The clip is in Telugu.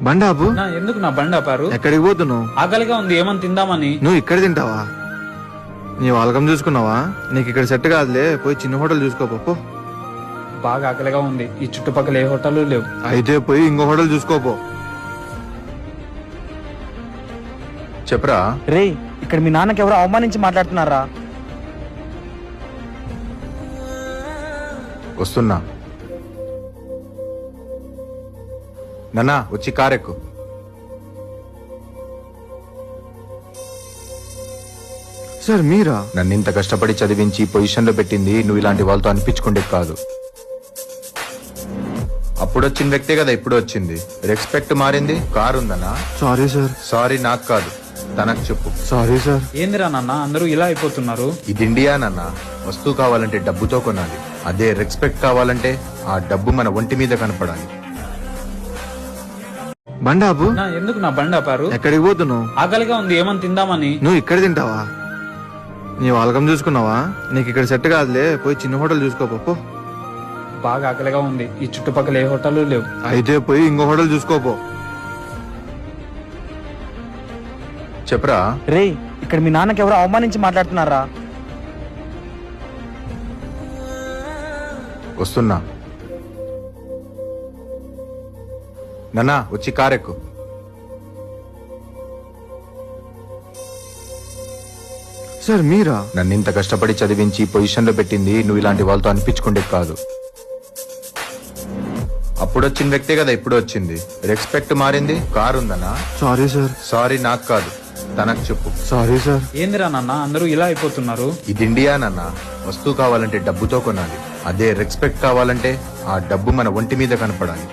బండాపు ఎందుకు నా బండి ఆపారు? ఎక్కడికి పోతున్నావు? ఆకలిగా ఉంది, ఏమని తిందామని. నువ్వు ఇక్కడ తింటావా? నీ వాళ్ళకం చూసుకున్నావా? నీకు ఇక్కడ సెట్ కాదులే, పోయి చిన్న హోటల్ చూసుకోపో. బాగా ఆకలిగా ఉంది, ఈ చుట్టుపక్కల ఏ హోటల్ లేవు. అయితే పోయి ఇంకో హోటల్ చూసుకోపో. చెప్పరా. రే, ఇక్కడ మీ నాన్నకి ఎవరో అవమానించి మాట్లాడుతున్నారా? వస్తున్నా. నాన్నా వచ్చి కారెక్కు. సార్ మీరా? నన్ను ఇంత కష్టపడి చదివించి పొజిషన్ లో పెట్టింది నువ్వు ఇలాంటి వాళ్ళతో అనిపించుకుంటే కాదు. అప్పుడు వచ్చిన వ్యక్తే కదా ఇప్పుడు వచ్చింది. రెస్పెక్ట్ మారింది. కారు ఉందన్నా. Sorry sir. సారీ నాకు కాదు, తనకు చెప్పు. Sorry sir. ఏందిరా నాన్న అందరూ ఇలా అయిపోతున్నారు? ఇది ఇండియా నాన్న. వస్తువు కావాలంటే డబ్బుతో కొనాలి, అదే రెస్పెక్ట్ కావాలంటే ఆ డబ్బు మన ఒంటి మీద కనపడాలి. బండాపు ఎందుకు నా బండి ఆపారు? ఎక్కడికి పోతున్నావు? ఆకలిగా ఉంది, ఏమని తిందామని. నువ్వు ఇక్కడ తింటావా? నీ వాళ్ళకం చూసుకున్నావా? నీకు ఇక్కడ సెట్ కాదులే, పోయి చిన్న హోటల్ చూసుకోపో. బాగా ఆకలిగా ఉంది, ఈ చుట్టుపక్కల ఏ హోటల్ లేవు. అయితే పోయి ఇంకో హోటల్ చూసుకోపో. చెప్పరా. రే, ఇక్కడ మీ నాన్నకి ఎవరో అవమానించి మాట్లాడుతున్నారా? వస్తున్నా. నాన్నా వచ్చి కారెక్కు. సార్ మీరా? నన్ను ఇంత కష్టపడి చదివించి పొజిషన్ లో పెట్టింది నువ్వు ఇలాంటి వాళ్ళతో అనిపించుకుంటే కాదు. అప్పుడు వచ్చిన వ్యక్తే కదా ఇప్పుడు వచ్చింది. రెస్పెక్ట్ మారింది. కారు ఉందన్నా. Sorry sir. సారీ నాకు కాదు, తనకు చెప్పు. Sorry sir. ఏందిరా నాన్న అందరూ ఇలా అయిపోతున్నారు? ఇది ఇండియా నాన్న. వస్తువు కావాలంటే డబ్బుతో కొనాలి, అదే రెస్పెక్ట్ కావాలంటే ఆ డబ్బు మన ఒంటి మీద కనపడాలి.